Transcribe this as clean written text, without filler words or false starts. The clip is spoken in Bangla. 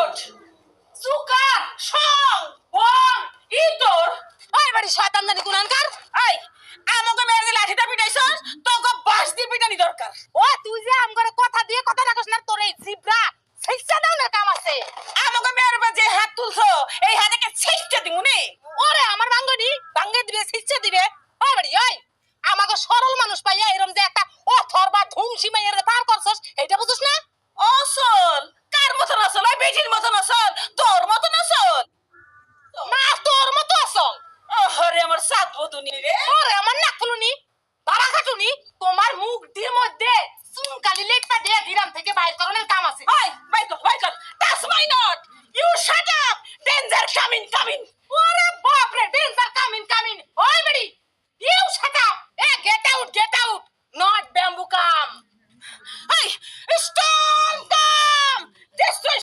বলদ সুকার সং বং ইতর ওই বাড়ি শয়তান জানি গুনানকার এই আমাকে মেরে লাঠিটা পিটাইছস তোকে বাস দিয়ে পিটানি দরকার ও তুই যে আমগরে কথা দিয়ে কথা রাখছ না তোর এই জিব্রা সেইসা দাও